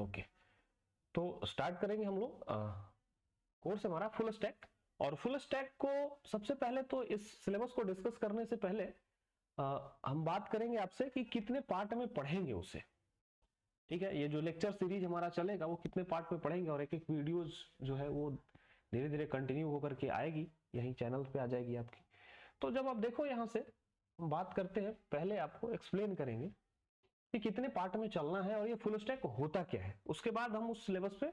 Okay, तो start करेंगे हम लोग। कोर्स हमारा फुल स्टैक, और फुल स्टैक को सबसे पहले तो इस सिलेबस को डिस्कस करने से पहले हम बात करेंगे आपसे कि कितने पार्ट में पढ़ेंगे उसे। ठीक है, ये जो लेक्चर सीरीज हमारा चलेगा वो कितने पार्ट में पढ़ेंगे, और एक एक वीडियोज जो है वो धीरे धीरे कंटिन्यू होकर के आएगी, यही चैनल पे आ जाएगी आपकी। तो जब आप देखो यहाँ से हम बात करते हैं, पहले आपको एक्सप्लेन करेंगे कि कितने पार्ट में चलना है और ये फुल स्टैक होता क्या है। उसके बाद हम उस सिलेबस पे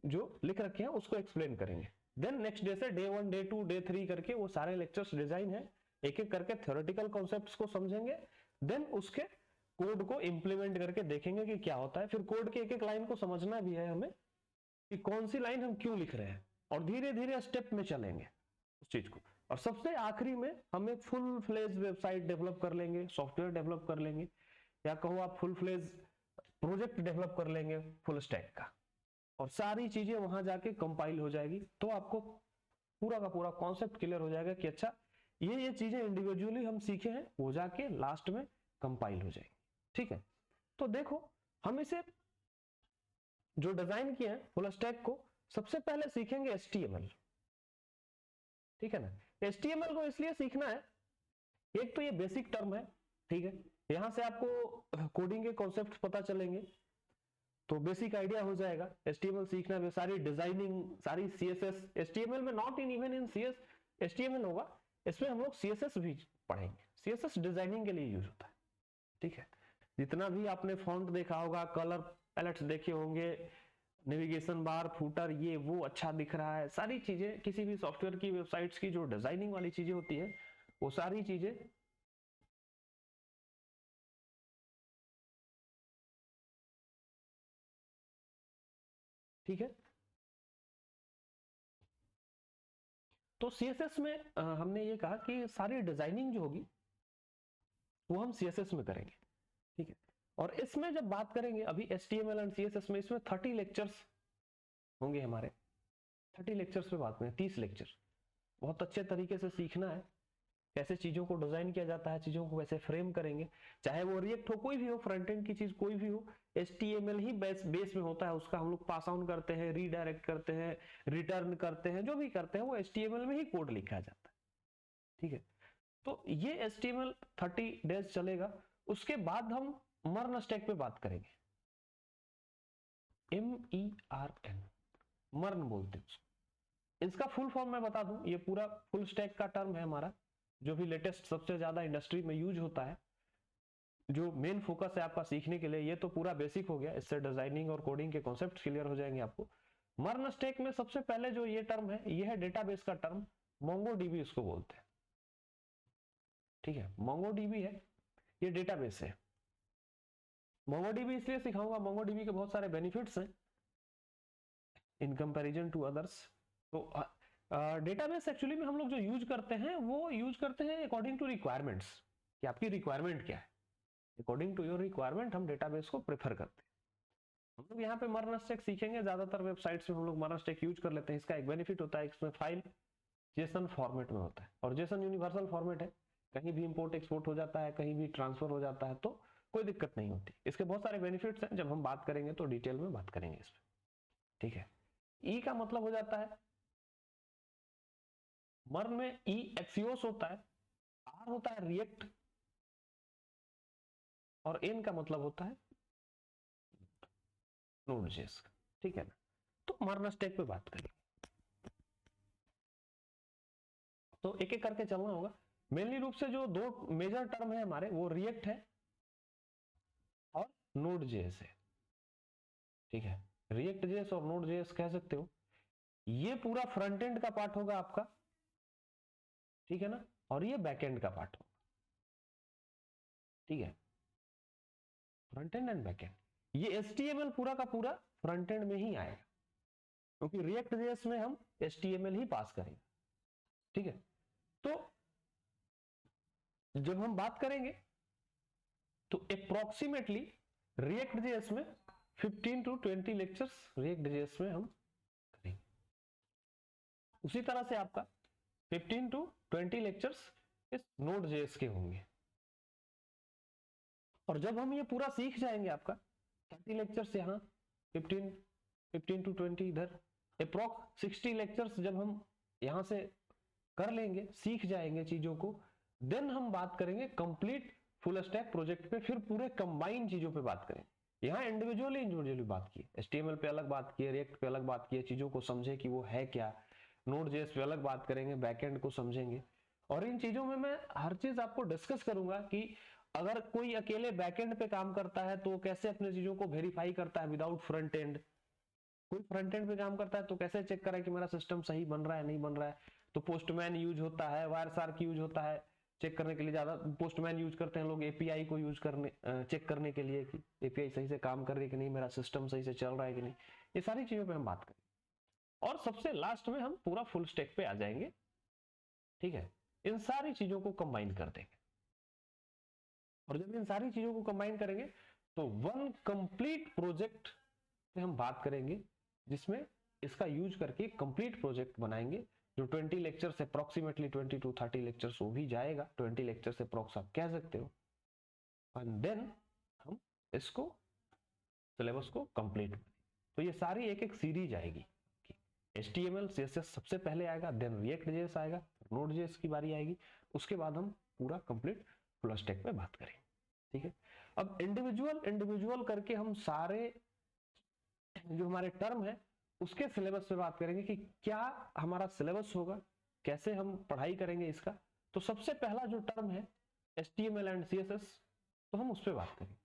जो लिख रखे हैं उसको एक्सप्लेन करेंगे। देन नेक्स्ट डे से डे 1 डे 2 डे 3 करके वो सारे लेक्चर्स डिजाइन है, एक एक करके थ्योरेटिकल कॉन्सेप्ट्स को समझेंगे, देन उसके कोड को इंप्लीमेंट करके देखेंगे कि क्या होता है। फिर कोड के एक एक लाइन को समझना भी है हमें कि कौन सी लाइन हम क्यों लिख रहे हैं, और धीरे धीरे स्टेप में चलेंगे उस चीज को। और सबसे आखिरी में हम एक फुल फ्लेज वेबसाइट डेवलप कर लेंगे, सॉफ्टवेयर डेवलप कर लेंगे, या कहो आप फुल फ्लेज प्रोजेक्ट डेवलप कर लेंगे फुल स्टैक का, और सारी चीजें वहां जाके कंपाइल हो जाएगी। तो आपको पूरा का पूरा कॉन्सेप्ट क्लियर हो जाएगा कि अच्छा ये चीजें इंडिविजुअली हम सीखे हैं, वो जाके लास्ट में कंपाइल हो जाएगी। ठीक है, तो देखो हम इसे जो डिजाइन किए हैं फुल स्टैक को, सबसे पहले सीखेंगे HTML। ठीक है ना, HTML को इसलिए सीखना है, एक तो ये बेसिक टर्म है, ठीक है, यहां से आपको कोडिंग के कॉन्सेप्ट पता चलेंगे, तो बेसिक आइडिया हो जाएगा। HTML सीखना में सारी डिजाइनिंग, सारी CSS, HTML में not in even in CS HTML होगा, इसमें हम लोग CSS भी पढ़ेंगे। CSS डिजाइनिंग के लिए यूज होता है। ठीक है, जितना भी आपने फॉन्ट देखा होगा, कलर पैलेट्स देखे होंगे, नेविगेशन बार, फूटर, ये वो अच्छा दिख रहा है, सारी चीजें किसी भी सॉफ्टवेयर की वेबसाइट्स की जो डिजाइनिंग वाली चीजें होती है, वो सारी चीजें ठीक है। तो CSS में हमने ये कहा कि सारी डिजाइनिंग जो होगी वो हम CSS में करेंगे। ठीक है, और इसमें जब बात करेंगे अभी HTML एंड CSS में, इसमें 30 लेक्चर्स होंगे हमारे। 30 लेक्चर्स पे बात करें, 30 लेक्चर, बहुत अच्छे तरीके से सीखना है कैसे चीजों को डिजाइन किया जाता है, चीजों को कैसे फ्रेम करेंगे, चाहे वो रिएक्ट हो, कोई भी हो, फ्रंट एंड की चीज कोई भी हो, HTML ही बेस में होता है, उसका हम लोग पास ऑन करते हैं, रीडायरेक्ट करते हैं, रिटर्न करते हैं, जो भी करते हैं वो HTML में ही कोड लिखा जाता है। ठीक है, तो ये HTML 30 डेज चलेगा। उसके बाद हम मर्न स्टैक पे बात करेंगे, MERN, मर्न बोलते हैं उसको। इसका फुल फॉर्म मैं बता दूं, ये पूरा फुल स्टैक का टर्म है हमारा, जो भी लेटेस्ट सबसे ज्यादा इंडस्ट्री में यूज होता है, जो मेन फोकस है आपका सीखने के लिए। ये तो पूरा बेसिक हो गया, इससे डिजाइनिंग और कोडिंग के कॉन्सेप्ट क्लियर हो जाएंगे आपको। मर्न स्टैक में सबसे पहले जो ये टर्म है, ये है डेटाबेस का टर्म, MongoDB इसको बोलते हैं। ठीक है, MongoDB है, ये डेटाबेस है। MongoDB इसलिए सिखाऊंगा, MongoDB के बहुत सारे बेनिफिट्स हैं इन कंपैरिजन टू अदर्स। तो डेटाबेस एक्चुअली में हम लोग जो यूज करते हैं वो यूज करते हैं अकॉर्डिंग टू रिक्वायरमेंट्स, कि आपकी रिक्वायरमेंट क्या है, अकॉर्डिंग टू योर रिक्वायरमेंट हम डेटाबेस को प्रेफर करते हैं। हम लोग यहाँ पे मर्न स्टैक सीखेंगे, ज्यादातर वेबसाइट्स में हम लोग मर्न स्टैक यूज कर लेते हैं। इसका एक बेनिफिट होता है, इसमें फाइल जेसन फॉर्मेट में होता है, और जेसन यूनिवर्सल फॉर्मेट है, कहीं भी इंपोर्ट एक्सपोर्ट हो जाता है, कहीं भी ट्रांसफर हो जाता है, तो कोई दिक्कत नहीं होती। इसके बहुत सारे बेनिफिट्स हैं, जब हम बात करेंगे तो डिटेल में बात करेंगे इस पर। ठीक है, ई का मतलब हो जाता है, मर्न में ई एक्सियोस होता है, आर होता है रिएक्ट, और एन का मतलब होता है नोड.js। ठीक है ना, तो मर्न स्टैक पे बात करेंगे, तो एक एक करके चलना होगा। मेनली रूप से जो दो मेजर टर्म है हमारे, वो रिएक्ट है और नोड.js है। ठीक है, रिएक्ट.js और नोड.js कह सकते हो, ये पूरा फ्रंट एंड का पार्ट होगा आपका। ठीक है ना, और ये बैक एंड का पार्ट होगा। ठीक है, front end and back and, ये HTML पूरा का पूरा फ्रंट एंड में ही आएगा, क्योंकि रिएक्ट.js में हम HTML ही पास करेंगे। ठीक है, तो जब हम बात करेंगे तो अप्रोक्सीमेटली रिएक्ट.js में 15 to 20 लेक्चर्स रिएक्ट.js में हम करेंगे। उसी तरह से आपका 15 to 20 लेक्चर्स इस नोड.js के होंगे। और जब हम ये पूरा सीख जाएंगे, आपका 30 लेक्चर्स यहाँ 15 to 20 इधर, अप्रॉक्स 60 लेक्चर्स जब हम यहाँ से कर लेंगे, सीख जाएंगे चीजों को, देन हम बात करेंगे कंप्लीट फुल स्टैक प्रोजेक्ट पे, फिर पूरे कंबाइन चीजों पे बात करेंगे। यहाँ इंडिविजुअली बात की, HTML पे अलग बात की, रिएक्ट पे अलग बात की, चीजों को समझे कि वो है क्या, Node.js पे अलग बात करेंगे, बैकएंड को समझेंगे। और इन चीजों में मैं हर चीज आपको डिस्कस करूंगा कि अगर कोई अकेले बैकएंड पे काम करता है तो कैसे अपने चीजों को वेरीफाई करता है विदाउट फ्रंट एंड, कोई फ्रंट एंड पे काम करता है तो कैसे चेक करे कि मेरा सिस्टम सही बन रहा है नहीं बन रहा है। तो पोस्टमैन यूज होता है, वायरशार्क यूज होता है चेक करने के लिए, ज्यादा पोस्टमैन यूज करते हैं लोग एपीआई को यूज करने चेक करने के लिए कि एपीआई सही से काम कर रही है कि नहीं, मेरा सिस्टम सही से चल रहा है कि नहीं। ये सारी चीजों पे हम बात करें और सबसे लास्ट में हम पूरा फुल स्टैक पे आ जाएंगे। ठीक है, इन सारी चीजों को कंबाइन कर देंगे और जब इन सारी चीजों को कंबाइन करेंगे तो वन कंप्लीट प्रोजेक्ट पे हम बात करेंगे, जिसमें इसका यूज करके कंप्लीट प्रोजेक्ट बनाएंगे जो 20 लेक्चर से अप्रोक्सीमेटली 20 to 30 लेक्चर्स वो भी जाएगा, 20 लेक्चर से अप्रोक्स आप कह सकते हो। एंड देन हम इसको सिलेबस को कंप्लीट करें। तो ये सारी एक एक सीरीज आएगी, HTML CSS सबसे पहले आएगा, देन React.js आएगा, Node.js की बारी आएगी, उसके बाद हम पूरा कंप्लीट फुल स्टैक पे बात करेंगे। ठीक है, अब इंडिविजुअल करके हम सारे जो हमारे टर्म है उसके सिलेबस पे बात करेंगे कि क्या हमारा सिलेबस होगा, कैसे हम पढ़ाई करेंगे इसका। तो सबसे पहला जो टर्म है HTML एंड CSS, तो हम उस पर बात करेंगे।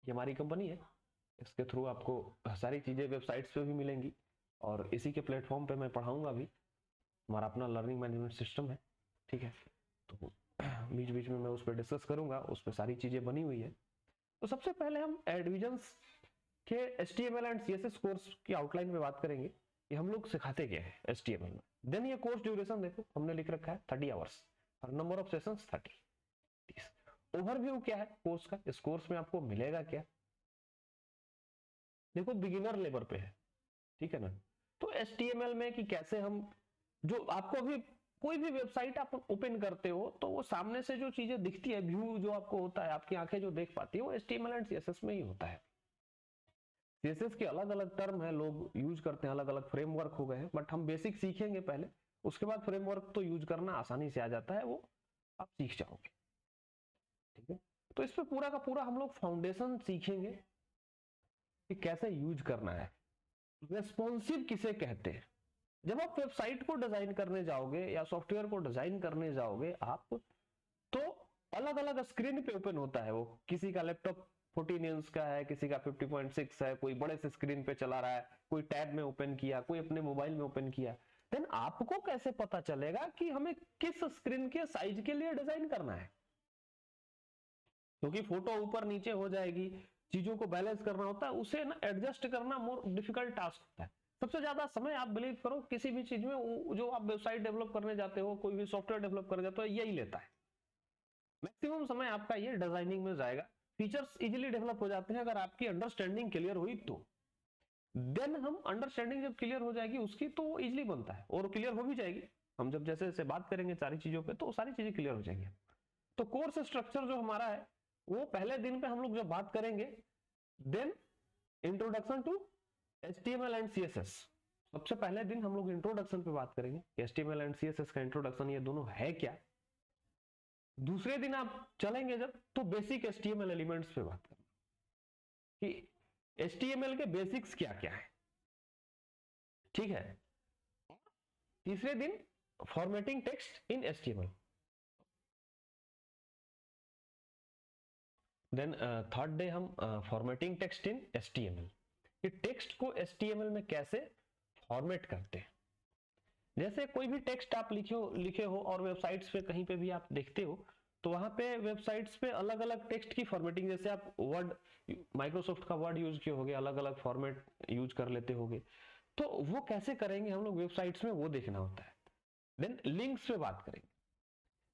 ये हमारी कंपनी है, इसके थ्रू आपको सारी चीजें वेबसाइट्स पे भी मिलेंगी और इसी के प्लेटफॉर्म पे मैं पढ़ाऊंगा भी। हमारा अपना लर्निंग मैनेजमेंट सिस्टम है। ठीक है, तो बीच बीच में मैं उस पर डिस्कस करूंगा, उस पर सारी चीजें बनी हुई है। तो सबसे पहले हम एडविजन्स के HTML एंड CSS कोर्स की आउटलाइन में बात करेंगे कि हम लोग सिखाते क्या है HTML में। देन ये कोर्स ड्यूरेशन देखो हमने लिख रखा है 30 आवर्स और नंबर ऑफ सेशंस 30। ओवरव्यू क्या है कोर्स का, इस कोर्स में आपको मिलेगा क्या, देखो बिगिनर लेवल पे है। ठीक है ना, तो HTML में कि कैसे हम, जो आपको अभी कोई भी वेबसाइट आप ओपन करते हो तो वो सामने से जो चीजें दिखती है, व्यू जो आपको होता है, आपकी आंखें जो देख पाती है, वो HTML एंड CSS में ही होता है। CSS के अलग अलग टर्म है, लोग यूज करते हैं, अलग अलग फ्रेमवर्क हो गए हैं, बट हम बेसिक सीखेंगे पहले, उसके बाद फ्रेमवर्क तो यूज करना आसानी से आ जाता है, वो आप सीख जाओगे। ठीक है, तो इस पे पूरा का पूरा हम लोग फाउंडेशन सीखेंगे कि कैसे यूज करना है। रेस्पॉन्सिव किसे कहते हैं, जब आप वेबसाइट को डिजाइन करने जाओगे या सॉफ्टवेयर को डिजाइन करने जाओगे आप, तो अलग अलग स्क्रीन पे ओपन होता है वो, किसी का लैपटॉप 14 इंच का है, किसी का 50.6 है, कोई बड़े से स्क्रीन पे चला रहा है, कोई टैब में ओपन किया, कोई अपने मोबाइल में ओपन किया। देन आपको कैसे पता चलेगा कि हमें किस स्क्रीन के साइज के लिए डिजाइन करना है, क्योंकि फोटो ऊपर नीचे हो जाएगी, चीजों को बैलेंस करना होता है, उसे ना एडजस्ट करना मोर डिफिकल्ट टास्क होता है। सबसे ज्यादा समय आप बिलीव करो किसी भी चीज में, जो आप वेबसाइट डेवलप करने जाते हो, कोई भी सॉफ्टवेयर डेवलप करने जाते हो, यही लेता है। मैक्सिमम समय आपका ये डिजाइनिंग में जाएगा। फीचर्स इजीली डेवलप हो जाते हैं अगर आपकी अंडरस्टैंडिंग क्लियर हुई तो। देन हम अंडरस्टैंडिंग जब क्लियर हो जाएगी उसकी तो वो इजीली बनता है और क्लियर हो भी जाएगी। हम जब जैसे जैसे बात करेंगे सारी चीजों पे तो सारी चीजें क्लियर हो जाएंगी। तो कोर्स स्ट्रक्चर जो हमारा है वो पहले दिन पे हम लोग जब बात करेंगे, then introduction to HTML and CSS। सबसे पहले दिन हम लोग इंट्रोडक्शन पे बात करेंगे, HTML एंड CSS का इंट्रोडक्शन ये दोनों है क्या। दूसरे दिन आप चलेंगे जब, तो बेसिक HTML एलिमेंट्स पे बात करेंगे कि HTML के बेसिक्स क्या क्या है। ठीक है, तीसरे दिन formatting text in HTML। Then third day हम फॉर्मेटिंग टेक्स्ट इन HTML, कि टेक्स्ट को HTML में कैसे फॉर्मेट करते हैं। जैसे कोई भी टेक्स्ट आप लिखे हो और वेबसाइट्स पे कहीं पे भी आप देखते हो तो वहां पे वेबसाइट्स पे अलग अलग टेक्स्ट की फॉर्मेटिंग, जैसे आप वर्ड, माइक्रोसॉफ्ट का वर्ड यूज किए होगे, अलग अलग फॉर्मेट यूज कर लेते होगे, तो वो कैसे करेंगे हम लोग वेबसाइट्स में, वो देखना होता है। देन लिंक्स पे बात करेंगे।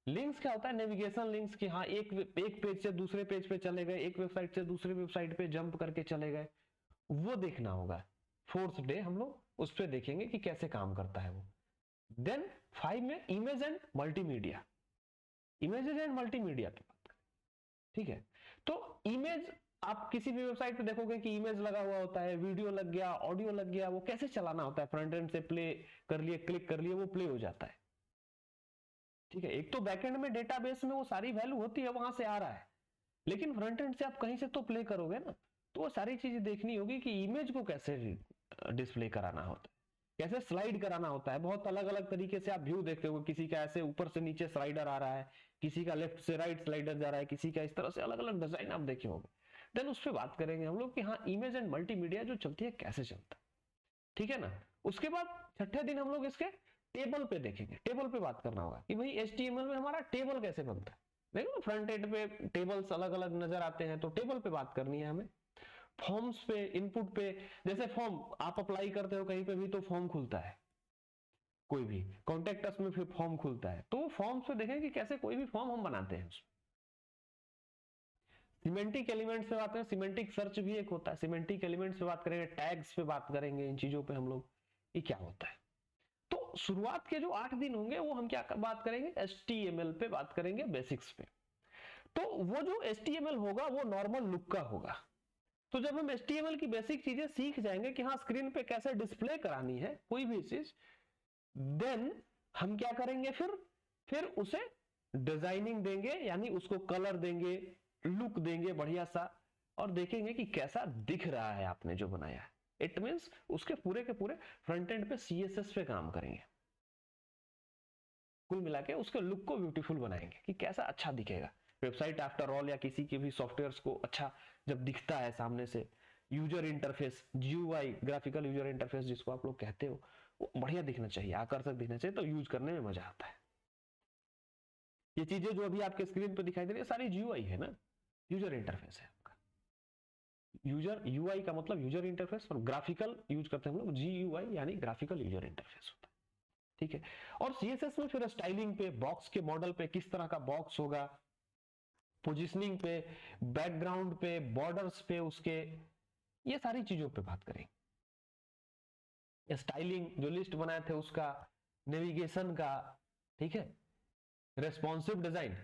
लिंक्स क्या होता है, नेविगेशन लिंक्स, की हाँ एक पेज से दूसरे पेज पे चले गए, एक वेबसाइट से दूसरे वेबसाइट पे जंप करके चले गए, वो देखना होगा। फोर्थ डे हम लोग उस पर देखेंगे कि कैसे काम करता है वो। देन 5 में image and multimedia, images and multimedia की बात करें। ठीक है, तो इमेज आप किसी भी वेबसाइट पे देखोगे कि इमेज लगा हुआ होता है, वीडियो लग गया, ऑडियो लग गया, वो कैसे चलाना होता है, फ्रंट एंड से प्ले कर लिए, क्लिक कर लिए, वो प्ले हो जाता है। ठीक है, एक तो बैकएंड में डेटाबेस में वो सारी वैल्यू होती है, वहां से आ रहा है, लेकिन फ्रंट एंड से आप कहीं से तो प्ले करोगे ना, तो वो सारी चीजें देखनी होगी कि इमेज को कैसे डिस्प्ले कराना होता है, कैसे स्लाइड कराना होता है। बहुत अलग अलग तरीके से आप व्यू देखते हो, किसी का ऐसे ऊपर से नीचे स्लाइडर आ रहा है, किसी का लेफ्ट से राइट स्लाइडर जा रहा है, किसी का इस तरह से अलग अलग डिजाइन आप देखे होंगे। देन उस पर बात करेंगे हम लोग कि हाँ, इमेज एंड मल्टीमीडिया जो चलती है कैसे चलता है। ठीक है ना। उसके बाद छठे दिन हम लोग इसके टेबल पे देखेंगे, टेबल पे बात करना होगा कि भाई HTML में हमारा टेबल कैसे बनता है। देखो फ्रंट एंड पे टेबल्स अलग अलग नजर आते हैं, तो टेबल पे बात करनी है हमें। फॉर्म्स पे, इनपुट पे, जैसे फॉर्म आप अप्लाई करते हो कहीं पे भी तो फॉर्म खुलता है, कोई भी कॉन्टेक्ट अस में फिर फॉर्म खुलता है, तो फॉर्म्स पे देखें कि कैसे कोई भी फॉर्म हम बनाते हैं। सिमेंटिक एलिमेंट्स पे बात करें, सिमेंटिक सर्च भी एक होता है, सिमेंटिक एलिमेंट्स पे बात करेंगे, टैग्स पे बात करेंगे, इन चीजों पे हम लोग ये क्या होता है। तो शुरुआत के जो 8 दिन होंगे वो हम क्या बात करेंगे, HTML पे बात करेंगे, बेसिक्स पे। तो वो जो HTML होगा वो नॉर्मल लुक का होगा। तो जब हम HTML की बेसिक चीजें सीख जाएंगे कि हाँ स्क्रीन पे कैसे डिस्प्ले करानी है कोई भी चीज, देन हम क्या करेंगे, फिर उसे डिजाइनिंग देंगे, यानी उसको कलर देंगे, लुक देंगे बढ़िया सा, और देखेंगे कि कैसा दिख रहा है आपने जो बनाया है। इट मींस उसके पूरे के पूरे फ्रंट एंड पे CSS पे काम करेंगे, कुल मिला के उसके लुक को ब्यूटीफुल बनाएंगे कि कैसा अच्छा दिखेगा वेबसाइट आफ्टर ऑल, या किसी के भी सॉफ्टवेयर को अच्छा जब दिखता है सामने से। User interface, GUI, graphical user interface जिसको आप लोग कहते हो, वो बढ़िया दिखना चाहिए, आकर्षक दिखना चाहिए, तो यूज करने में मजा आता है। ये चीजें जो अभी आपके स्क्रीन पर दिखाई दे रही है सारी GUI है ना, यूजर इंटरफेस है आपका। यूजर UI का मतलब यूजर इंटरफेस, और ग्राफिकल यूज करते हैं हम लोग GUI, यानी ग्राफिकल यूजर इंटरफेस होता है। ठीक है, और CSS में फिर स्टाइलिंग पे, बॉक्स के मॉडल पे, किस तरह का बॉक्स होगा, पोजिशनिंग पे, बैकग्राउंड पे, बॉर्डर्स पे उसके, ये सारी चीजों पे बात करेंगे। स्टाइलिंग जो लिस्ट बनाए थे उसका, नेविगेशन का, ठीक है, responsive design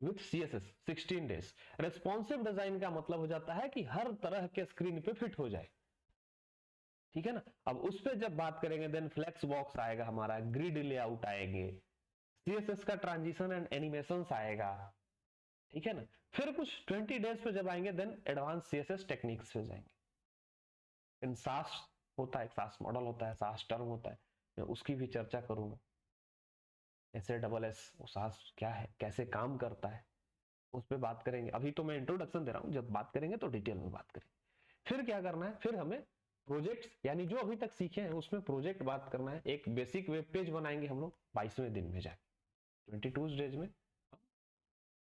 with CSS 16 days. Responsive design का मतलब हो जाता है कि हर तरह के स्क्रीन पे फिट हो जाए। ठीक है ना। अब उस पर जब बात करेंगे, देन फ्लेक्स बॉक्स आएगा हमारा, ग्रिड लेआउट आएंगे, CSS का ट्रांजिशन एंड एनिमेशंस आएगा। ठीक है ना। फिर कुछ 20 डेज पे जब आएंगे, देन एडवांस CSS टेक्निक्स पे जाएंगे। इन सास होता है, सास मॉडल होता है, सास टर्म होता है, मैं उसकी भी चर्चा करूंगा। SAS वो सास क्या है, कैसे काम करता है, उस पर बात करेंगे। अभी तो मैं इंट्रोडक्शन दे रहा हूं, जब बात करेंगे तो डिटेल में बात करेंगे। फिर क्या करना है, फिर हमें प्रोजेक्ट्स, यानी जो अभी तक सीखे हैं उसमें प्रोजेक्ट बात करना है। एक बेसिक वेब पेज बनाएंगे हम लोग 22वें दिन में जाके, 22 डेज में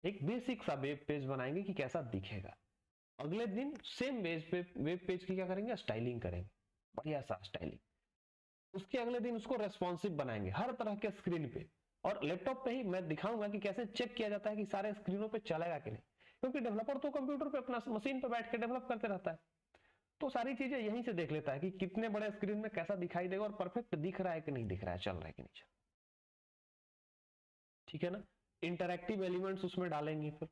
एक बेसिक सा वेब पेज बनाएंगे कि कैसा दिखेगा। अगले दिन सेम वेब पेज की क्या करेंगे, स्टाइलिंग करेंगे, बढ़िया सा स्टाइलिंग। उसके अगले दिन उसको रेस्पॉन्सिव बनाएंगे हर तरह के स्क्रीन पे, और लैपटॉप पे ही मैं दिखाऊंगा कि कैसे चेक किया जाता है कि सारे स्क्रीनों पे चलेगा कि नहीं, क्योंकि डेवलपर तो कंप्यूटर पे अपना मशीन पे बैठ के डेवलप करते रहता है, तो सारी चीजें यहीं से देख लेता है कि कितने बड़े स्क्रीन में कैसा दिखाई देगा, और परफेक्ट दिख रहा है कि नहीं दिख रहा है, चल रहा है कि नहीं चल। ठीक है ना। इंटरैक्टिव एलिमेंट्स उसमें डालेंगे फिर।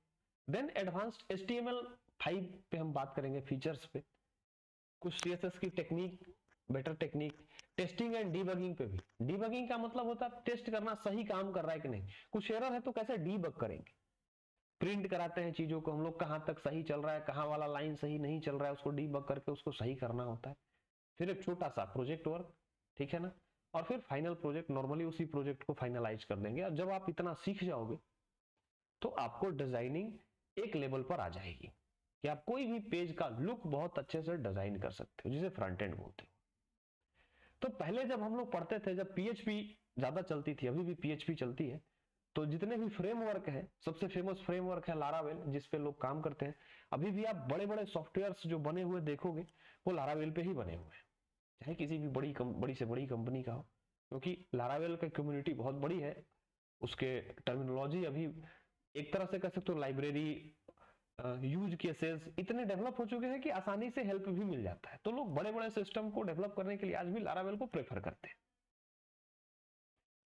देन एडवांस्ड HTML5 पे हम बात करेंगे, फीचर्स पे, कुछ CSS की technique, better technique, testing and debugging पे भी। डीबगिंग का मतलब होता है टेस्ट करना सही काम कर रहा है कि नहीं, कुछ एरर है तो कैसे डीबग करेंगे। प्रिंट कराते हैं चीजों को हम लोग, कहां तक सही चल रहा है, कहां वाला लाइन सही नहीं चल रहा है, उसको डीबग करके उसको सही करना होता है। फिर एक छोटा सा प्रोजेक्ट वर्क, ठीक है ना, और फिर फाइनल प्रोजेक्ट, नॉर्मली उसी प्रोजेक्ट को फाइनलाइज कर देंगे। और जब आप इतना सीख जाओगे तो आपको डिजाइनिंग एक लेवल पर आ जाएगी कि आप कोई भी पेज का लुक बहुत अच्छे से डिजाइन कर सकते हो, जिसे फ्रंट एंड बोलते हो। तो पहले जब हम लोग पढ़ते थे, जब PHP ज्यादा चलती थी, अभी भी PHP चलती है, तो जितने भी फ्रेमवर्क है, सबसे फेमस फ्रेमवर्क है लारावेल, जिस पे लोग काम करते हैं। अभी भी आप बड़े बड़े सॉफ्टवेयर्स जो बने हुए देखोगे वो लारावेल पे ही बने हुए हैं, चाहे किसी भी बड़ी से बड़ी कंपनी का हो, क्योंकि लारावेल की कम्युनिटी बहुत बड़ी है। उसके टर्मिनोलॉजी अभी एक तरह से कह सकते हो, लाइब्रेरी, यूज केसेस इतने डेवलप हो चुके हैं कि आसानी से हेल्प भी मिल जाता है, तो लोग बड़े बड़े सिस्टम को डेवलप करने के लिए आज भी लारावेल को प्रेफर करते हैं।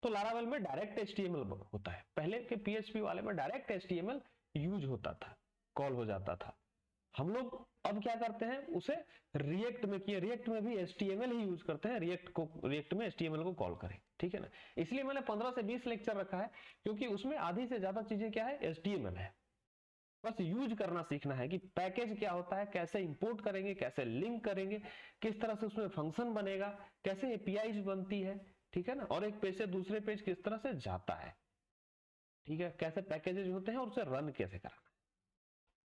तो लारावेल में डायरेक्ट HTML होता है, पहले के PHP वाले में डायरेक्ट HTML यूज होता था, कॉल हो जाता था। हम लोग अब क्या करते हैं, उसे रिएक्ट में किए, रिएक्ट में भी HTML ही यूज करते हैं, रिएक्ट में HTML को कॉल करें, ठीक है ना। इसलिए मैंने 15 से 20 लेक्चर रखा है, क्योंकि उसमें आधी से ज्यादा चीजें क्या है, HTML है। बस यूज करना सीखना है कि पैकेज क्या होता है, कैसे इंपोर्ट करेंगे, कैसे लिंक करेंगे, किस तरह से उसमें फंक्शन बनेगा, कैसे एपीआई बनती है, ठीक है ना, और एक पेज से दूसरे पेज किस तरह से जाता है, ठीक है, कैसे पैकेजेस होते हैं और उसे रन कैसे कराना।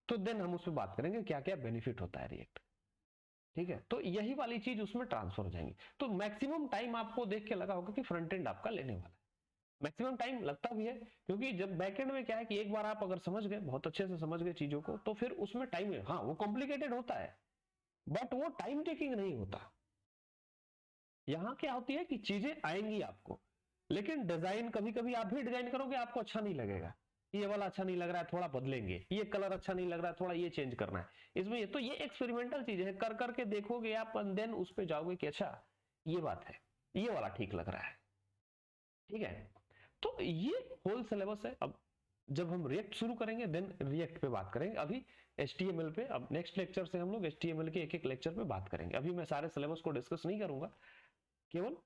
तो देन हम उस पर बात करेंगे क्या क्या बेनिफिट होता है रिएक्ट, ठीक है। तो यही वाली चीज उसमें ट्रांसफर हो जाएंगी। तो मैक्सिमम टाइम आपको देख के लगा होगा कि फ्रंट एंड आपका लेने वाला है, मैक्सिमम टाइम लगता भी है, क्योंकि जब बैकएंड में क्या है कि एक बार आप अगर समझ गए, बहुत अच्छे से समझ गए चीजों को, तो फिर उसमें टाइम, हाँ वो कॉम्प्लिकेटेड होता है बट वो टाइम टेकिंग नहीं होता। यहां क्या होती है कि चीजें आएंगी आपको, लेकिन डिजाइन कभी कभी आप भी डिजाइन करोगे, आपको अच्छा नहीं लगेगा, ये वाला अच्छा नहीं लग रहा है, थोड़ा बदलेंगे, ये कलर अच्छा नहीं लग रहा है, थोड़ा ये चेंज करना है इसमें। ये तो ये एक्सपेरिमेंटल चीज है, कर करके देखोगे आप, देन उस पे जाओगे कि अच्छा ये बात है, ये वाला ठीक लग रहा है, ठीक है। तो ये होल सिलेबस है। अब जब हम रिएक्ट शुरू करेंगे देन रिएक्ट पे बात करेंगे, अभी HTML पे, अब नेक्स्ट लेक्चर से हम लोग HTML के एक एक लेक्चर पे बात करेंगे। अभी मैं सारे सिलेबस को डिस्कस नहीं करूंगा, केवल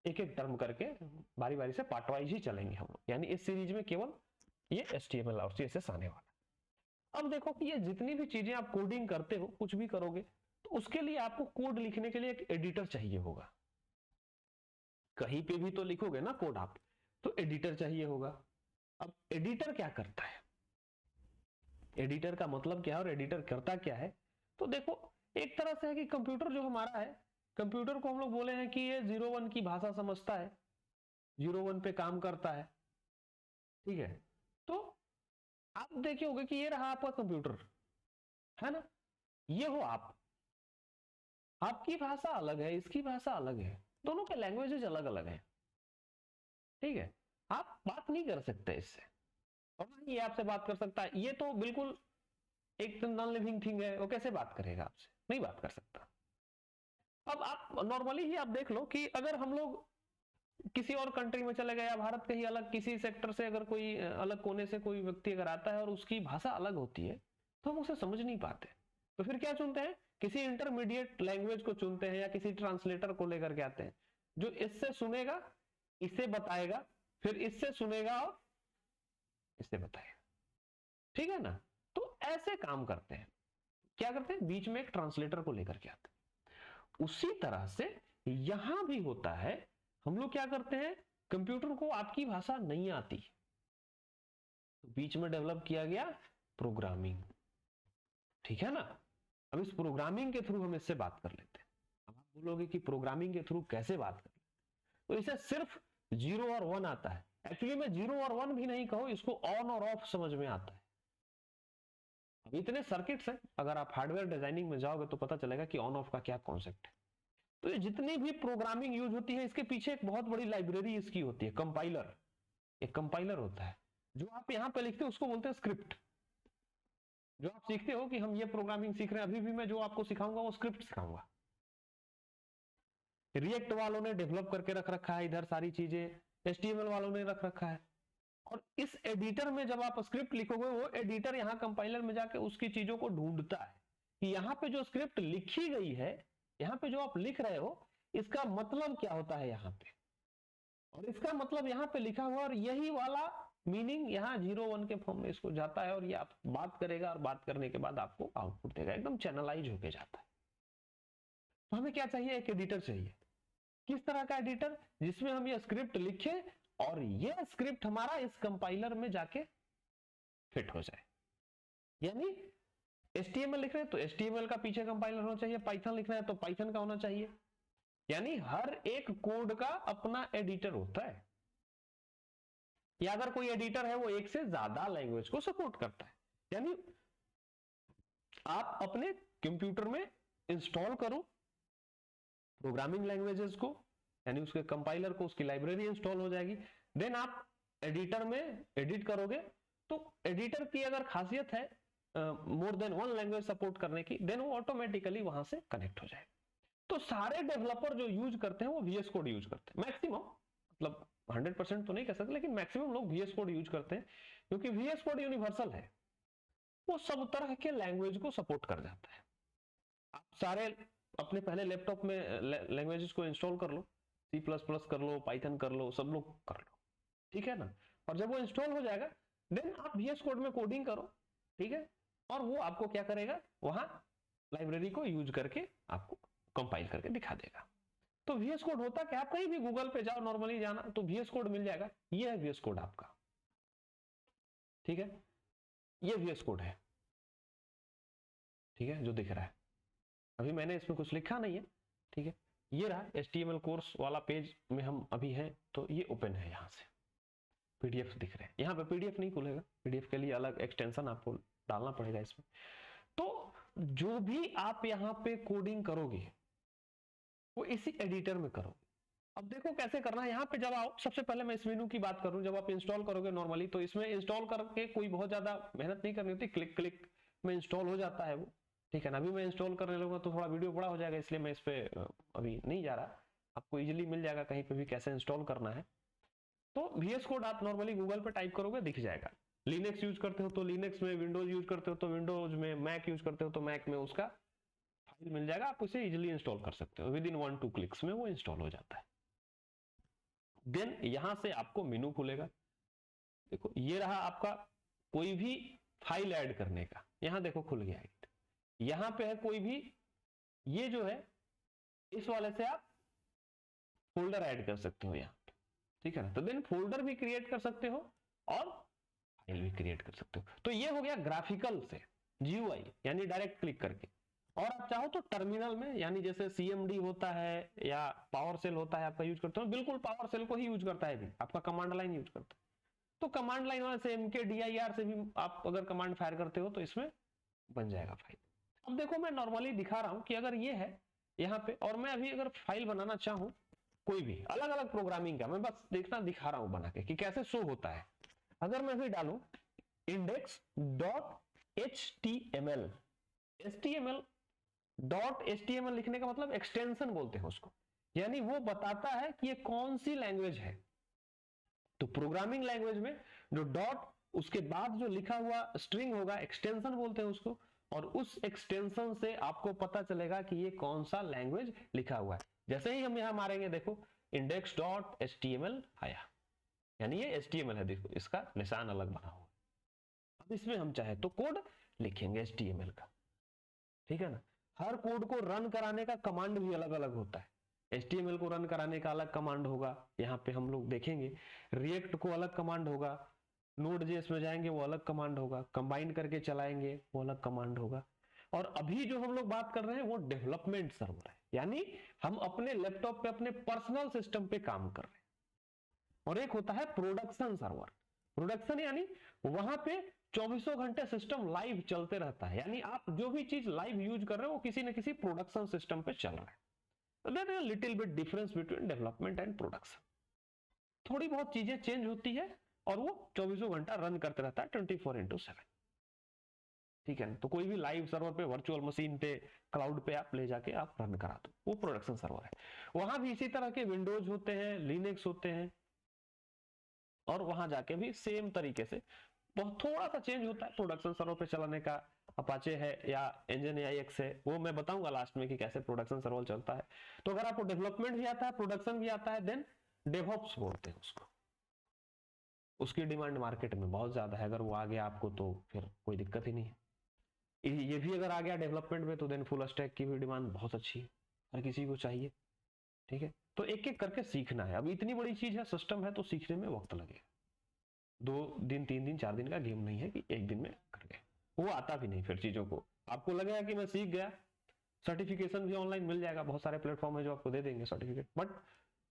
एक एक टर्म करके बारी बारी से पार्ट वाइज ही चलेंगे हम लोग, यानी इस सीरीज में केवल ये HTML और CSS आने वाला। अब देखो कि ये जितनी भी चीजें आप कोडिंग करते हो, कुछ भी करोगे, तो उसके लिए आपको कोड लिखने के लिए एक एडिटर चाहिए होगा। कहीं पे भी तो लिखोगे ना कोड आप, तो एडिटर चाहिए होगा। अब एडिटर क्या करता है, एडिटर का मतलब क्या है और एडिटर करता क्या है, तो देखो एक तरह से है कि कंप्यूटर जो हमारा है, कंप्यूटर को हम लोग बोले हैं कि ये 01 की भाषा समझता है, 01 पे काम करता है, ठीक है। तो आप देखे होंगे कि ये रहा आपका कंप्यूटर, है ना, ये हो आप, आपकी भाषा अलग है, इसकी भाषा अलग है, दोनों के लैंग्वेजेस अलग अलग है, ठीक है। आप बात नहीं कर सकते इससे, और ये आपसे बात कर सकता है, ये तो बिल्कुल एक नॉन लिविंग थिंग है, वो कैसे बात करेगा आपसे, नहीं बात कर सकता। अब आप नॉर्मली ही आप देख लो कि अगर हम लोग किसी और कंट्री में चले गए, या भारत के ही अलग किसी सेक्टर से अगर कोई अलग कोने से कोई व्यक्ति अगर आता है और उसकी भाषा अलग होती है, तो हम उसे समझ नहीं पाते, तो फिर क्या चुनते हैं, किसी इंटरमीडिएट लैंग्वेज को चुनते हैं, या किसी ट्रांसलेटर को लेकर के आते हैं, जो इससे सुनेगा, इसे बताएगा, फिर इससे सुनेगा और इससे बताएगा, ठीक है ना। तो ऐसे काम करते हैं, क्या करते हैं, बीच में एक ट्रांसलेटर को लेकर के आते हैं। उसी तरह से यहां भी होता है, हम लोग क्या करते हैं, कंप्यूटर को आपकी भाषा नहीं आती, तो बीच में डेवलप किया गया प्रोग्रामिंग, ठीक है ना। अब इस प्रोग्रामिंग के थ्रू हम इससे बात कर लेते हैं। अब आप बोलोगे कि प्रोग्रामिंग के थ्रू कैसे बात कर, तो इसे सिर्फ 0 और 1 आता है। एक्चुअली में 0 और 1 भी नहीं कहो, इसको ऑन और ऑफ समझ में आता है। अब इतने सर्किट्स हैं, अगर आप हार्डवेयर डिजाइनिंग में जाओगे तो पता चलेगा कि ऑन ऑफ का क्या कॉन्सेप्ट है। तो ये जितनी भी प्रोग्रामिंग यूज होती है, इसके पीछे एक बहुत बड़ी लाइब्रेरी इसकी होती है, कंपाइलर। एक कंपाइलर होता है, जो आप यहाँ पे लिखते हो उसको बोलते हैं स्क्रिप्ट। जो आप सीखते हो कि हम ये प्रोग्रामिंग सीख रहे हैं, अभी भी मैं जो आपको सिखाऊंगा वो स्क्रिप्ट सिखाऊंगा। रिएक्ट वालों ने डेवलप करके रख रखा है इधर सारी चीजें, HTML वालों ने रख रखा है, और इस एडिटर में जब आप स्क्रिप्ट लिखोगे, वो एडिटर यहाँ कंपाइलर में जाके उसकी चीजों को ढूंढता है कि यहाँ पे जो स्क्रिप्ट लिखी गई है, यहाँ पे जो आप लिख रहे हो, इसका मतलब क्या होता है यहाँ पे, और इसका मतलब यहाँ पे लिखा हुआ, और यही वाला मीनिंग यहाँ 01 के फॉर्म में इसको जाता है, और ये आप बात करेगा, और बात करने के बाद आपको आउटपुट देगा, एकदम चैनलाइज होके जाता है। तो हमें क्या चाहिए, एक एडिटर चाहिए। किस तरह का एडिटर, जिसमें हम ये स्क्रिप्ट लिखे और ये स्क्रिप्ट हमारा इस कंपाइलर में जाके फिट हो जाए। यानी HTML लिख रहे हैं तो HTML का पीछे कंपाइलर होना चाहिए, पाइथन लिख रहे हैं तो पाइथन का होना चाहिए, यानी हर एक कोड का अपना एडिटर होता है। या अगर कोई एडिटर है वो एक से ज्यादा लैंग्वेज को सपोर्ट करता है, यानी आप अपने कंप्यूटर में इंस्टॉल करो प्रोग्रामिंग लैंग्वेजेस को, यानी उसके कंपाइलर को, उसकी लाइब्रेरी इंस्टॉल हो जाएगी, देन आप एडिटर में एडिट करोगे। तो एडिटर की अगर खासियत है more than one language support करने की, देन वो ऑटोमेटिकली वहां से कनेक्ट हो जाएगा। तो सारे डेवलपर जो यूज करते हैं वो VS कोड यूज करते हैं, मैक्सिमम, मतलब 100% तो नहीं कह सकते, लेकिन मैक्सिमम लोग VS कोड यूज करते हैं, क्योंकि VS कोड यूनिवर्सल है। वो सब तरह के लैंग्वेज को सपोर्ट कर जाता है। आप सारे अपने पहले लैपटॉप में लैंग्वेजेस को इंस्टॉल कर लो, C++ कर लो, पाइथन कर लो, सब लोग कर लो, ठीक है ना। और जब वो इंस्टॉल हो जाएगा देन आप VS कोड में कोडिंग करो, ठीक है, और वो आपको क्या करेगा, वहां लाइब्रेरी को यूज करके आपको कंपाइल करके दिखा देगा। तो VS कोड होता क्या, आप कहीं भी गूगल पे जाओ, नॉर्मली जाना तो VS कोड मिल जाएगा। ये है VS कोड आपका, ठीक है, ये VS कोड है, ठीक है, जो दिख रहा है। अभी मैंने इसमें कुछ लिखा नहीं है, ठीक है। ये रहा HTML कोर्स वाला पेज में हम अभी हैं, तो ये ओपन है, यहां से PDF दिख रहे हैं। यहाँ पे PDF नहीं खुलेगा, PDF के लिए अलग एक्सटेंशन आपको डालना पड़ेगा इसमें। तो जो भी आप यहाँ पे कोडिंग करोगे वो इसी एडिटर में करोगे। अब देखो कैसे करना है। यहाँ पे जब आओ, सबसे पहले मैं इस मेनू की बात करूं, जब आप इंस्टॉल करोगे नॉर्मली, तो इसमें इंस्टॉल करके कोई बहुत ज्यादा मेहनत नहीं करनी होती, क्लिक क्लिक में इंस्टॉल हो जाता है वो, ठीक है ना। अभी मैं इंस्टॉल करने लगूंगा तो थोड़ा वीडियो बड़ा हो जाएगा, इसलिए मैं इस पे अभी नहीं जा रहा। आपको इजिली मिल जाएगा कहीं पे भी कैसे इंस्टॉल करना है। तो VS कोड आप नॉर्मली गूगल पे टाइप करोगे, दिख जाएगा। लिनक्स यूज करते हो तो लिनक्स में, विंडोज यूज करते हो तो विंडोज में, मैक यूज करते हो तो मैक में उसका फाइल मिल जाएगा, आप उसे इजिली इंस्टॉल कर सकते हो। विद इन 1-2 क्लिक्स में वो इंस्टॉल हो जाता है। देन यहां से आपको मेनू खुलेगा। देखो ये रहा आपका कोई भी फाइल ऐड करने का, यहां देखो खुल गया है। यहां पे है कोई भी, ये जो है इस वाले से आप फोल्डर ऐड कर सकते हो यहाँ, ठीक है ना। तो देन फोल्डर भी क्रिएट कर सकते हो और फाइल भी क्रिएट कर सकते हो। तो ये हो गया ग्राफिकल से, GUI यानी डायरेक्ट क्लिक करके। और आप चाहो तो टर्मिनल में, यानी जैसे CMD होता है या पावर सेल होता है आपका यूज करते हो, बिल्कुल पावर सेल को ही यूज करता है भी, आपका कमांड लाइन यूज करता है। तो कमांड लाइन वाले से MKDIR से भी आप अगर कमांड फायर करते हो तो इसमें बन जाएगा फाइल। अब देखो मैं नॉर्मली दिखा रहा हूं कि अगर ये है यहाँ पे, और मैं अभी अगर फाइल बनाना चाहूं कोई भी अलग अलग प्रोग्रामिंग का, मैं बस दिखा रहा हूं बना के कि कैसे शो होता है। अगर मैं भी डालूं index.html, HTML लिखने का मतलब एक्सटेंशन बोलते हैं उसको, यानी वो बताता है कि ये कौन सी लैंग्वेज है। तो प्रोग्रामिंग लैंग्वेज में जो डॉट उसके बाद जो लिखा हुआ स्ट्रिंग होगा, एक्सटेंशन बोलते हैं उसको, और उस एक्सटेंशन से आपको पता चलेगा कि ये कौन सा लैंग्वेज लिखा हुआ है। जैसे ही हम यहां मारेंगे देखो index.html आया, यानी ये HTML है, देखो इसका निशान अलग बना हुआ। अब इसमें हम चाहे तो कोड लिखेंगे HTML का, ठीक है ना। हर कोड को रन कराने का कमांड भी अलग अलग होता है। HTML को रन कराने का अलग कमांड होगा, यहाँ पे हम लोग देखेंगे। रिएक्ट को अलग कमांड होगा, Node.js में जाएंगे वो अलग कमांड होगा, कंबाइन करके चलाएंगे वो अलग कमांड होगा। और अभी जो हम लोग बात कर रहे हैं वो डेवलपमेंट सर्वर है, यानी हम अपने लैपटॉप पे अपने पर्सनल सिस्टम पे काम कर रहे हैं। और एक होता है प्रोडक्शन सर्वर। प्रोडक्शन यानी वहां पे 24 घंटे सिस्टम लाइव चलते रहता है, यानी आप जो भी चीज लाइव यूज कर रहे हो वो किसी न किसी प्रोडक्शन सिस्टम पे चल रहा है। तो there is a little bit difference between development and production. थोड़ी बहुत चीजें चेंज होती है और वो 24 घंटा रन करते रहता है 24/7, ठीक है ना। तो कोई भी लाइव सर्वर पे, वर्चुअल मशीन पे, क्लाउड पे आप ले जाके आप रन करा दो, वो प्रोडक्शन सर्वर है। वहां भी इसी तरह के विंडोज होते हैं, लिनक्स होते हैं, और वहां जाके भी सेम तरीके से बहुत थोड़ा सा चेंज होता है प्रोडक्शन सर्वर पे चलाने का। अपाचे है या Nginx है, वो मैं बताऊंगा लास्ट में कि कैसे प्रोडक्शन सर्वर चलता है। तो अगर आपको डेवलपमेंट भी आता है, प्रोडक्शन भी आता है, देन डेवऑप्स बोलते हैं उसको। उसकी डिमांड मार्केट में बहुत ज्यादा है, अगर वो आ गया आपको तो फिर कोई दिक्कत ही नहीं है। ये भी अगर आ गया डेवलपमेंट में तो देन फुल स्टैक की भी डिमांड बहुत अच्छी है, हर किसी को चाहिए, ठीक है। तो एक एक करके सीखना है। अब इतनी बड़ी चीज है, सिस्टम है, तो सीखने में वक्त लगेगा। 2 दिन 3 दिन 4 दिन का गेम नहीं है कि एक दिन में कर गए, वो आता भी नहीं। फिर चीजों को आपको लगेगा कि मैं सीख गया, सर्टिफिकेशन भी ऑनलाइन मिल जाएगा, बहुत सारे प्लेटफॉर्म है जो आपको दे देंगे सर्टिफिकेट, बट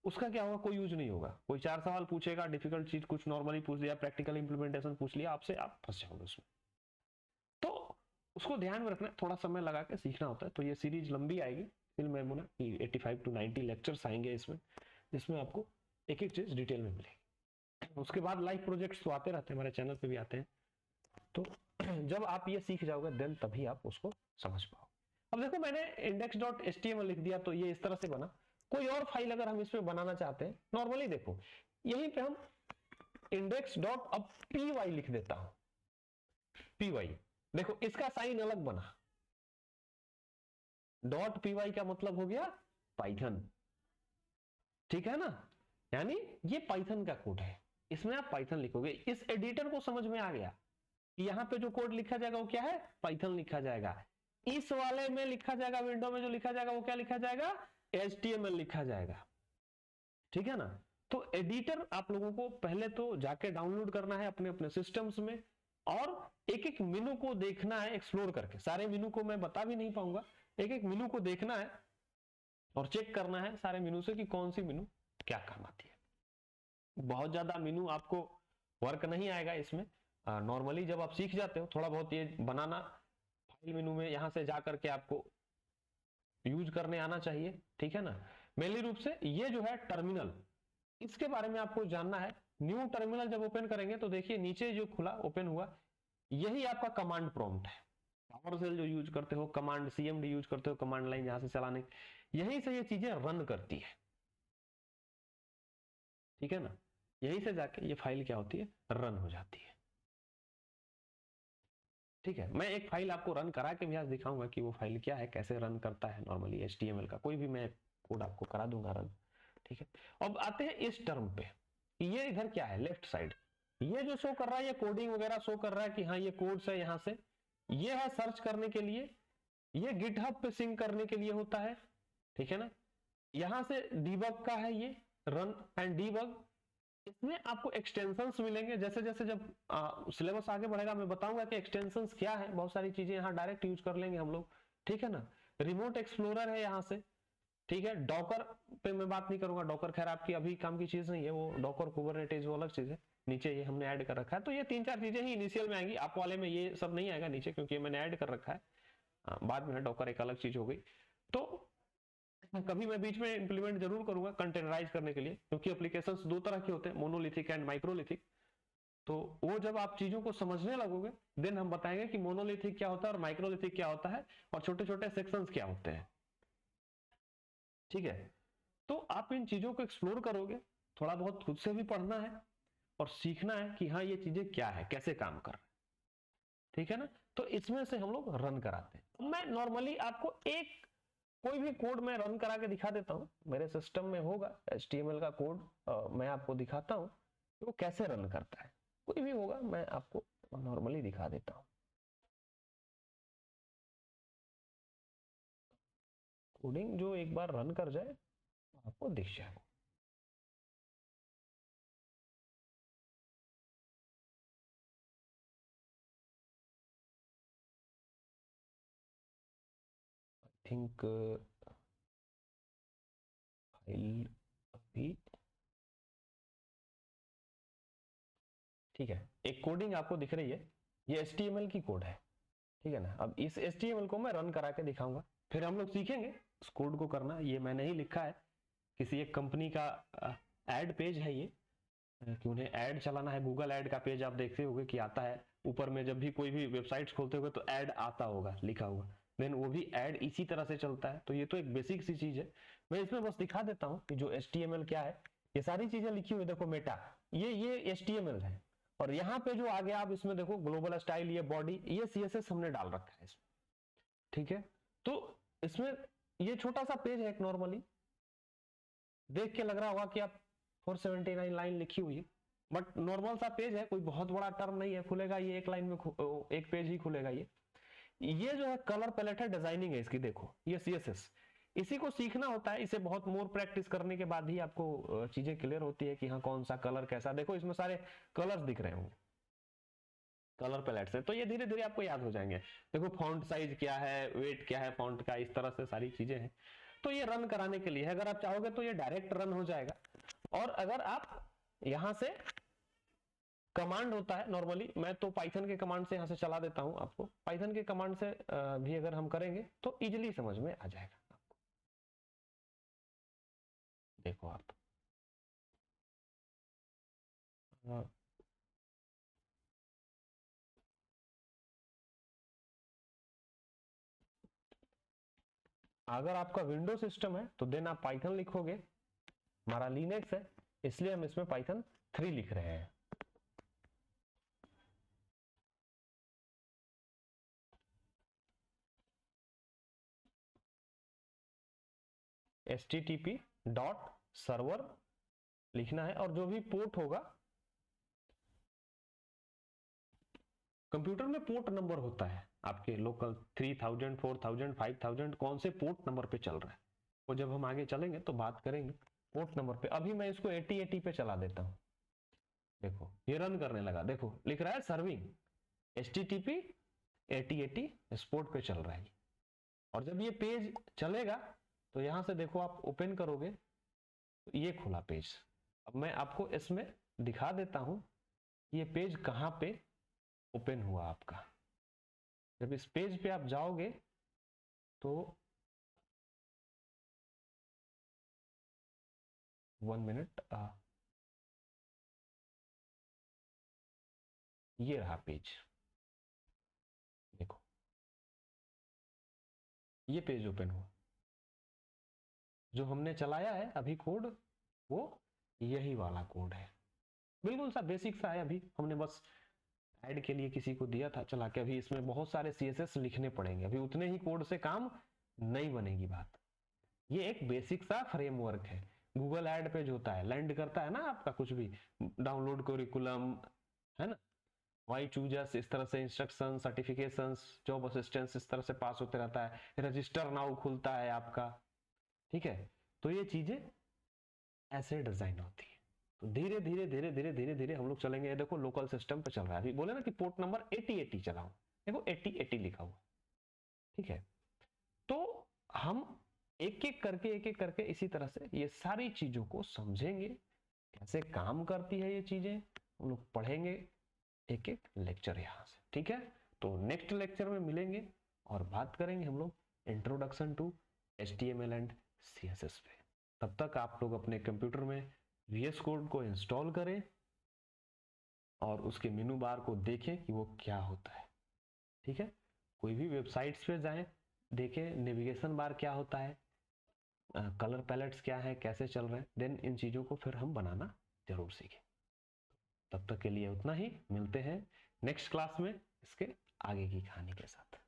उसका क्या होगा, कोई यूज नहीं होगा। कोई 4 सवाल पूछेगा, डिफिकल्ट चीज कुछ नॉर्मली पूछ लिया, प्रैक्टिकल इंप्लीमेंटेशन पूछ लिया आपसे, आप फंस जाओगे उसमें। तो उसको ध्यान में रखना, थोड़ा समय लगा के सीखना होता है। तो ये सीरीज लंबी आएगी, फिर मैं बोला कि 85 to 90 लेक्चर्स आएंगे इसमें, जिसमें आपको एक एक चीज डिटेल में मिलेगी। उसके बाद लाइव प्रोजेक्ट्स तो आते रहते हैं, हमारे चैनल पे भी आते हैं। तो जब आप ये सीख जाओगे देन तभी आप उसको समझ पाओ। अब देखो मैंने index.html लिख दिया, तो ये इस तरह से बना। कोई और फाइल अगर हम इसमें बनाना चाहते हैं, नॉर्मली देखो यहीं पे हम index.py लिख देता हूं, py, देखो इसका साइन अलग बना, डॉट पीवाई का मतलब हो गया पाइथन, ठीक है ना, यानी ये पाइथन का कोड है, इसमें आप पाइथन लिखोगे। इस एडिटर को समझ में आ गया कि यहाँ पे जो कोड लिखा जाएगा वो क्या है, पाइथन लिखा जाएगा। इस वाले में लिखा जाएगा, विंडो में जो लिखा जाएगा वो क्या लिखा जाएगा, HTML लिखा जाएगा, ठीक है ना। तो एडिटर आप लोगों को पहले तो जाके डाउनलोड करना है अपने अपने सिस्टम्स में, और एक एक मेनू को देखना है एक्सप्लोर करके। सारे मेनू को मैं बता भी नहीं पाऊंगा, एक एक मेनू को देखना है और चेक करना है सारे मेनू से कि कौन सी मेनू क्या काम आती है। बहुत ज्यादा मेनू आपको वर्क नहीं आएगा इसमें, नॉर्मली जब आप सीख जाते हो थोड़ा बहुत ये बनाना, फाइल मेनू में यहां से जाकर के आपको यूज करने आना चाहिए, ठीक है ना। मेनली रूप से ये जो है टर्मिनल, इसके बारे में आपको जानना है। न्यू टर्मिनल जब ओपन करेंगे तो देखिए नीचे जो खुला ओपन हुआ, यही आपका कमांड प्रॉम्प्ट है। पावर सेल जो यूज करते हो, कमांड CMD यूज करते हो, कमांड लाइन जहां से चलाने, यहीं से ये चीजें रन करती है, ठीक है ना। यहीं से जाके ये फाइल क्या होती है, रन हो जाती है, ठीक है। मैं एक फाइल आपको रन करा के भी आज दिखाऊंगा कि वो फाइल क्या है, कैसे रन करता है। नॉर्मली HTML का कोई भी मैं कोड आपको करा दूंगा रन, ठीक है। अब आते हैं इस टर्म पे, ये इधर क्या है, लेफ्ट साइड, ये जो शो कर रहा है, ये कोडिंग वगैरह शो कर रहा है कि हाँ ये कोड्स है। यहाँ से ये है सर्च करने के लिए, ये गिटहब पे सिंक करने के लिए होता है, ठीक है ना। यहां से डीबग का है, ये रन एंड डीबग। इसमें आपको एक्सटेंशंस मिलेंगे, जैसे जैसे जब सिलेबस आगे बढ़ेगा मैं बताऊंगा कि एक्सटेंशंस क्या है। बहुत सारी चीजें यहाँ डायरेक्ट यूज कर लेंगे हम लोग, ठीक है ना। रिमोट एक्सप्लोरर है यहाँ से, ठीक है। डॉकर पे मैं बात नहीं करूंगा, डॉकर खैर आपकी अभी काम की चीज नहीं है, वो डॉकर कुबरनेटिस वो अलग चीज है, नीचे ये हमने ऐड कर रखा है। तो ये 3-4 चीजें ही इनिशियल में आएंगी, आप वाले में ये सब नहीं आएगा नीचे, क्योंकि मैंने ऐड कर रखा है। बाद में डॉकर एक अलग चीज हो गई। तो कभी मैं बीच में इंप्लीमेंट जरूर करूंगा कंटेनराइज करने के लिए, क्योंकि एप्लीकेशंस दो तरह के होते हैं, मोनोलिथिक एंड माइक्रोलिथिक। तो वो जब आप चीजों को समझने लगोगे देन हम बताएंगे कि मोनोलिथिक क्या होता है और माइक्रोलिथिक क्या होता है, और छोटे छोटे सेक्शंस क्या होते हैं, ठीक है। तो आप इन चीजों को एक्सप्लोर करोगे, थोड़ा बहुत खुद से भी पढ़ना है और सीखना है कि हाँ ये चीजें क्या है, कैसे काम कर रहे हैं, ठीक है ना। तो इसमें से हम लोग रन कराते हैं। मैं नॉर्मली आपको एक कोई भी कोड मैं रन करा के दिखा देता हूं, मेरे सिस्टम में होगा HTML का कोड, मैं आपको दिखाता हूं कि वो कैसे रन करता है। कोई भी होगा मैं आपको नॉर्मली दिखा देता हूं, कोडिंग जो एक बार रन कर जाए आपको दिख जाएगा। आई थिंक फाइल अभी ठीक है, एक कोडिंग आपको दिख रही है, ये HTML की कोड है, ठीक है ना। अब इस HTML को मैं रन करा के दिखाऊंगा, फिर हम लोग सीखेंगे इस कोड को करना। ये मैंने ही लिखा है, किसी एक कंपनी का एड पेज है ये, कि उन्हें ऐड चलाना है। गूगल ऐड का पेज आप देखते होंगे कि आता है ऊपर में, जब भी कोई भी वेबसाइट्स खोलते होगे तो ऐड आता होगा लिखा हुआ, देन वो भी ऐड इसी तरह से चलता है। तो ये तो एक बेसिक सी चीज है, मैं इसमें बस दिखा देता हूँ कि जो HTML क्या है। ये सारी चीजें लिखी हुई देखो, मेटा ये HTML है, और यहाँ पे जो आगे आप इसमें देखो ग्लोबल स्टाइल, ये बॉडी, ये CSS हमने डाल रखा है इसमें, ठीक है। तो इसमें ये छोटा सा पेज है एक, नॉर्मली देख के लग रहा होगा कि आप 479 लाइन लिखी हुई है, बट नॉर्मल सा पेज है, कोई बहुत बड़ा टर्म नहीं है। खुलेगा ये एक लाइन में, एक पेज ही खुलेगा। ये जो है कलर पैलेट है, डिजाइनिंग है इसकी, देखो ये CSS, इसी को सीखना होता है। इसे बहुत मोर प्रैक्टिस करने के बाद ही आपको चीजें क्लियर होती है कि हाँ कौन सा कलर कैसा। देखो इसमें सारे कलर्स दिख रहे होंगे कलर पैलेट से, तो ये धीरे धीरे आपको याद हो जाएंगे। देखो फॉन्ट साइज क्या है, वेट क्या है फॉन्ट का, इस तरह से सारी चीजें हैं। तो ये रन कराने के लिए है, अगर आप चाहोगे तो ये डायरेक्ट रन हो जाएगा। और अगर आप यहां से कमांड होता है, नॉर्मली मैं तो पाइथन के कमांड से यहां से चला देता हूं आपको, पाइथन के कमांड से भी अगर हम करेंगे तो इजिली समझ में आ जाएगा आपको। देखो आप अगर आपका विंडो सिस्टम है तो देन आप पाइथन लिखोगे, हमारा लिनक्स है इसलिए हम इसमें पाइथन 3 लिख रहे हैं। http.server लिखना है, और जो भी पोर्ट होगा, कंप्यूटर में पोर्ट नंबर होता है आपके लोकल 3000, 4000, 5000, कौन से पोर्ट नंबर पे चल रहा है, वो जब हम आगे चलेंगे तो बात करेंगे पोर्ट नंबर पे। अभी मैं इसको 8080 पे चला देता हूं, देखो ये रन करने लगा, देखो लिख रहा है सर्विंग http 8080 इस पोर्ट पे चल रहा है। और जब ये पेज चलेगा तो यहां से देखो आप ओपन करोगे तो ये खुला पेज। अब मैं आपको इसमें दिखा देता हूं ये पेज कहां पे ओपन हुआ आपका। जब इस पेज पे आप जाओगे तो 1 मिनट, ये रहा पेज, देखो ये पेज ओपन हुआ। जो हमने चलाया है अभी कोड, वो यही वाला कोड है, बिल्कुल सा बेसिक सा है। अभी हमने बस ऐड के लिए किसी को दिया था चला के, अभी इसमें बहुत सारे CSS लिखने पड़ेंगे, अभी उतने ही कोड से काम नहीं बनेगी बात। ये एक बेसिक सा फ्रेमवर्क है। गूगल ऐड पेज होता है, लैंड करता है ना आपका कुछ भी, डाउनलोड करिकुलम है ना, वाई चूजर्स, इस तरह से इंस्ट्रक्शन, सर्टिफिकेशंस, जॉब असिस्टेंस इस तरह से पास होते रहता है, रजिस्टर नाउ खुलता है आपका, ठीक है। तो ये चीजें ऐसे डिजाइन होती है। तो धीरे धीरे धीरे धीरे धीरे धीरे हम लोग चलेंगे। ये देखो लोकल सिस्टम पे चल रहा है, अभी बोले ना कि पोर्ट नंबर 8080 चलाओ, देखो 8080 लिखा हुआ, ठीक है। तो हम एक एक करके इसी तरह से ये सारी चीजों को समझेंगे, कैसे काम करती है ये चीजें, हम लोग पढ़ेंगे एक एक लेक्चर यहाँ से, ठीक है। तो नेक्स्ट लेक्चर में मिलेंगे और बात करेंगे हम लोग introduction to HTML and CSS पे। तब तक आप लोग अपने कंप्यूटर में VS कोड को इंस्टॉल करें और उसके मेनू बार को देखें कि वो क्या होता है, ठीक है। कोई भी वेबसाइट्स पे जाएं, देखें नेविगेशन बार क्या होता है, कलर पैलेट्स क्या है, कैसे चल रहे हैं, देन इन चीजों को फिर हम बनाना जरूर सीखें। तब तक के लिए उतना ही, मिलते हैं नेक्स्ट क्लास में इसके आगे की कहानी के साथ।